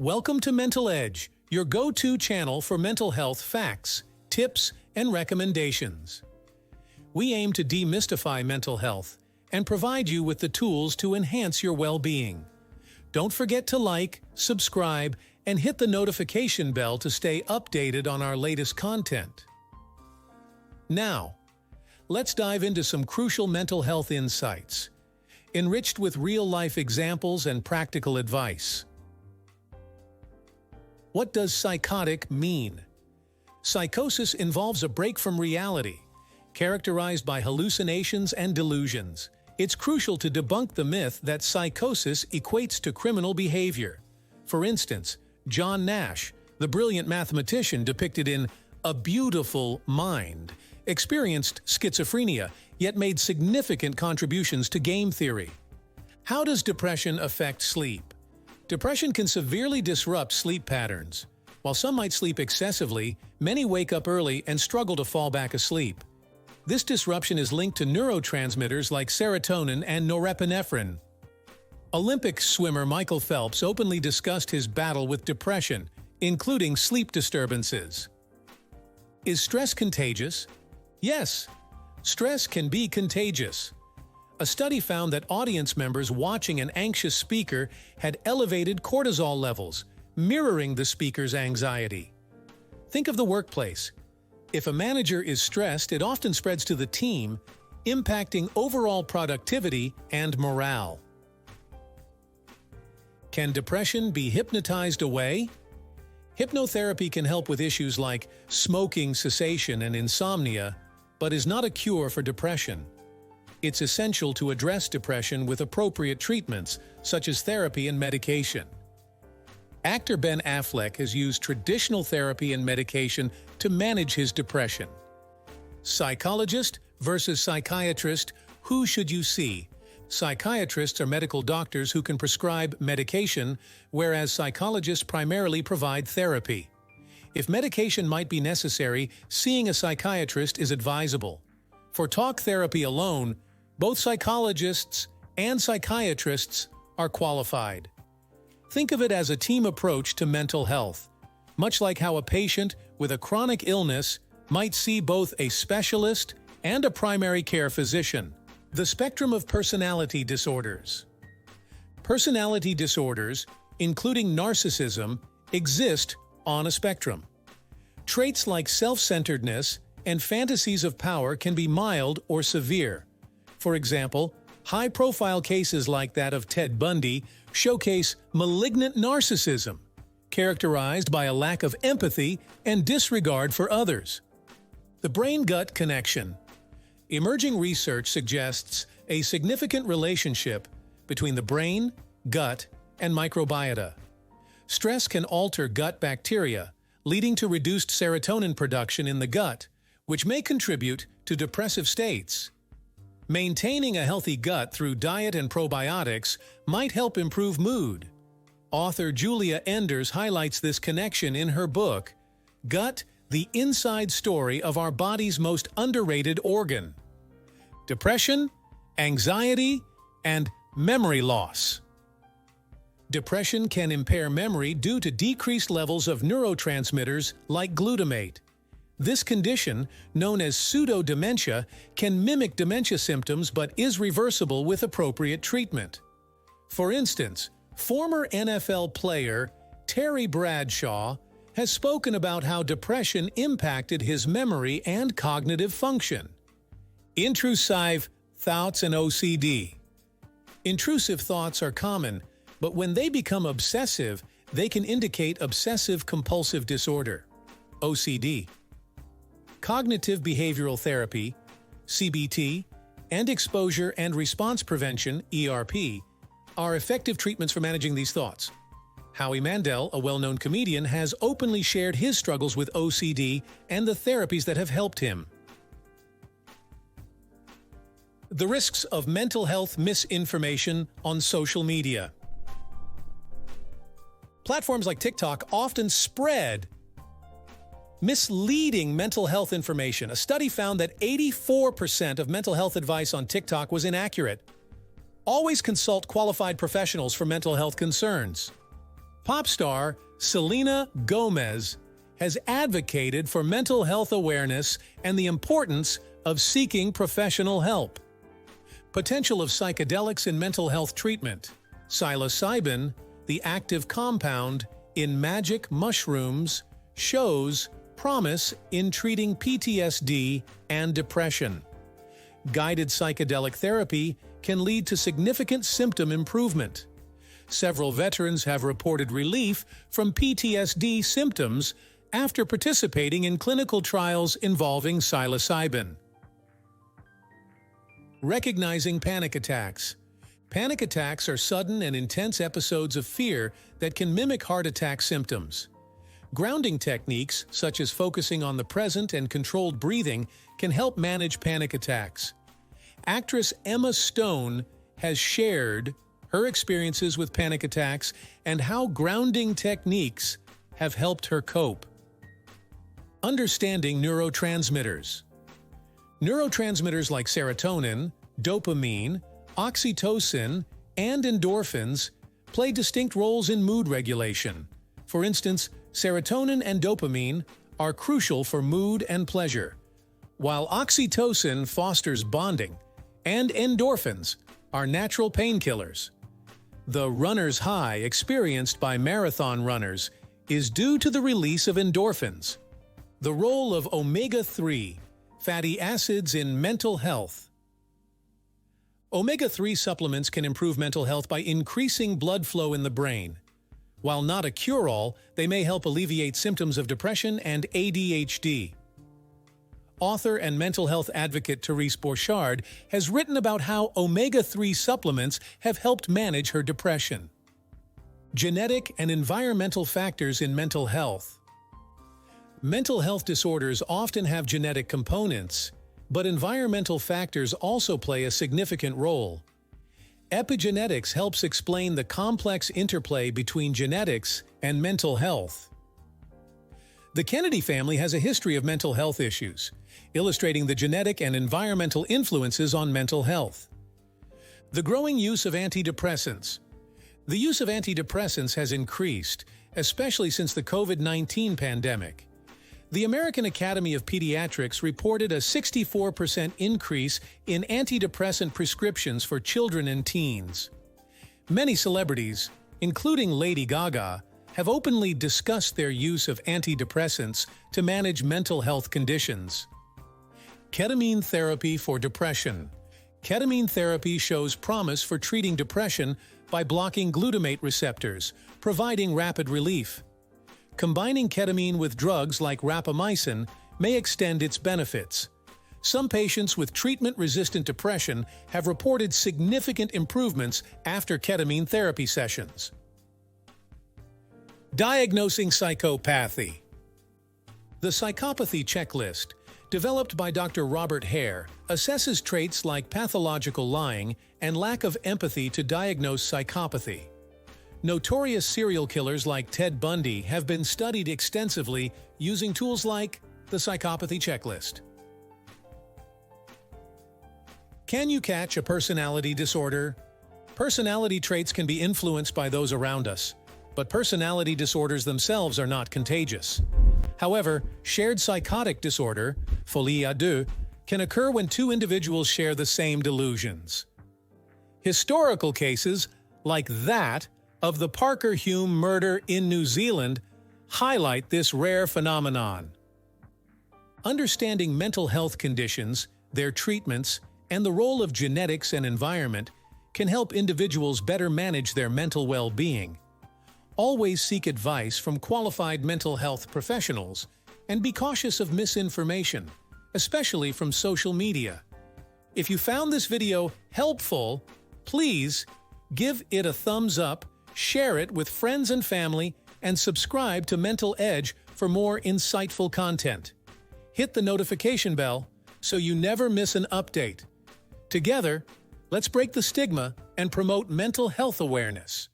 Welcome to Mental Edge, your go-to channel for mental health facts, tips, and recommendations. We aim to demystify mental health and provide you with the tools to enhance your well-being. Don't forget to like, subscribe, and hit the notification bell to stay updated on our latest content. Now, let's dive into some crucial mental health insights, enriched with real-life examples and practical advice. What does psychotic mean? Psychosis involves a break from reality, characterized by hallucinations and delusions. It's crucial to debunk the myth that psychosis equates to criminal behavior. For instance, John Nash, the brilliant mathematician depicted in A Beautiful Mind, experienced schizophrenia, yet made significant contributions to game theory. How does depression affect sleep? Depression can severely disrupt sleep patterns. While some might sleep excessively, many wake up early and struggle to fall back asleep. This disruption is linked to neurotransmitters like serotonin and norepinephrine. Olympic swimmer Michael Phelps openly discussed his battle with depression, including sleep disturbances. Is stress contagious? Yes, stress can be contagious. A study found that audience members watching an anxious speaker had elevated cortisol levels, mirroring the speaker's anxiety. Think of the workplace. If a manager is stressed, it often spreads to the team, impacting overall productivity and morale. Can depression be hypnotized away? Hypnotherapy can help with issues like smoking cessation and insomnia, but is not a cure for depression. It's essential to address depression with appropriate treatments, such as therapy and medication. Actor Ben Affleck has used traditional therapy and medication to manage his depression. Psychologist versus psychiatrist, who should you see? Psychiatrists are medical doctors who can prescribe medication, whereas psychologists primarily provide therapy. If medication might be necessary, seeing a psychiatrist is advisable. For talk therapy alone, both psychologists and psychiatrists are qualified. Think of it as a team approach to mental health, much like how a patient with a chronic illness might see both a specialist and a primary care physician. The spectrum of personality disorders. Personality disorders, including narcissism, exist on a spectrum. Traits like self-centeredness and fantasies of power can be mild or severe. For example, high-profile cases like that of Ted Bundy showcase malignant narcissism, characterized by a lack of empathy and disregard for others. The brain-gut connection. Emerging research suggests a significant relationship between the brain, gut, and microbiota. Stress can alter gut bacteria, leading to reduced serotonin production in the gut, which may contribute to depressive states. Maintaining a healthy gut through diet and probiotics might help improve mood. Author Julia Enders highlights this connection in her book, Gut: The Inside Story of Our Body's Most Underrated Organ. Depression, anxiety, and memory loss. Depression can impair memory due to decreased levels of neurotransmitters like glutamate. This condition, known as pseudo-dementia, can mimic dementia symptoms but is reversible with appropriate treatment. For instance, former NFL player Terry Bradshaw has spoken about how depression impacted his memory and cognitive function. Intrusive thoughts and OCD. Intrusive thoughts are common, but when they become obsessive, they can indicate obsessive-compulsive disorder, OCD. Cognitive behavioral therapy, CBT, and exposure and response prevention, ERP, are effective treatments for managing these thoughts. Howie Mandel, a well-known comedian, has openly shared his struggles with OCD and the therapies that have helped him. The risks of mental health misinformation on social media. Platforms like TikTok often spread misleading mental health information. A study found that 84% of mental health advice on TikTok was inaccurate. Always consult qualified professionals for mental health concerns. Pop star Selena Gomez has advocated for mental health awareness and the importance of seeking professional help. Potential of psychedelics in mental health treatment. Psilocybin, the active compound in magic mushrooms, shows promise in treating PTSD and depression. Guided psychedelic therapy can lead to significant symptom improvement. Several veterans have reported relief from PTSD symptoms after participating in clinical trials involving psilocybin. Recognizing panic attacks. Panic attacks are sudden and intense episodes of fear that can mimic heart attack symptoms. Grounding techniques, such as focusing on the present and controlled breathing, can help manage panic attacks. Actress Emma Stone has shared her experiences with panic attacks and how grounding techniques have helped her cope. Understanding neurotransmitters. Neurotransmitters like serotonin, dopamine, oxytocin, and endorphins play distinct roles in mood regulation. For instance, serotonin and dopamine are crucial for mood and pleasure, while oxytocin fosters bonding, and endorphins are natural painkillers. The runner's high experienced by marathon runners is due to the release of endorphins. The role of omega-3 fatty acids in mental health. Omega-3 supplements can improve mental health by increasing blood flow in the brain. While not a cure-all, they may help alleviate symptoms of depression and ADHD. Author and mental health advocate Therese Borchard has written about how omega-3 supplements have helped manage her depression. Genetic and environmental factors in mental health. Mental health disorders often have genetic components, but environmental factors also play a significant role. Epigenetics helps explain the complex interplay between genetics and mental health. The Kennedy family has a history of mental health issues, illustrating the genetic and environmental influences on mental health. The growing use of antidepressants. The use of antidepressants has increased, especially since the COVID-19 pandemic. The American Academy of Pediatrics reported a 64% increase in antidepressant prescriptions for children and teens. Many celebrities, including Lady Gaga, have openly discussed their use of antidepressants to manage mental health conditions. Ketamine therapy for depression. Ketamine therapy shows promise for treating depression by blocking glutamate receptors, providing rapid relief. Combining ketamine with drugs like rapamycin may extend its benefits. Some patients with treatment-resistant depression have reported significant improvements after ketamine therapy sessions. Diagnosing psychopathy. The psychopathy checklist, developed by Dr. Robert Hare, assesses traits like pathological lying and lack of empathy to diagnose psychopathy. Notorious serial killers like Ted Bundy have been studied extensively using tools like the psychopathy checklist. Can you catch a personality disorder? Personality traits can be influenced by those around us, but personality disorders themselves are not contagious. However, shared psychotic disorder, folie à deux, can occur when two individuals share the same delusions. Historical cases, like that of the Parker Hume murder in New Zealand, highlight this rare phenomenon. Understanding mental health conditions, their treatments, and the role of genetics and environment can help individuals better manage their mental well-being. Always seek advice from qualified mental health professionals and be cautious of misinformation, especially from social media. If you found this video helpful, please give it a thumbs up, share it with friends and family, and subscribe to Mental Edge for more insightful content. Hit the notification bell so you never miss an update. Together, let's break the stigma and promote mental health awareness.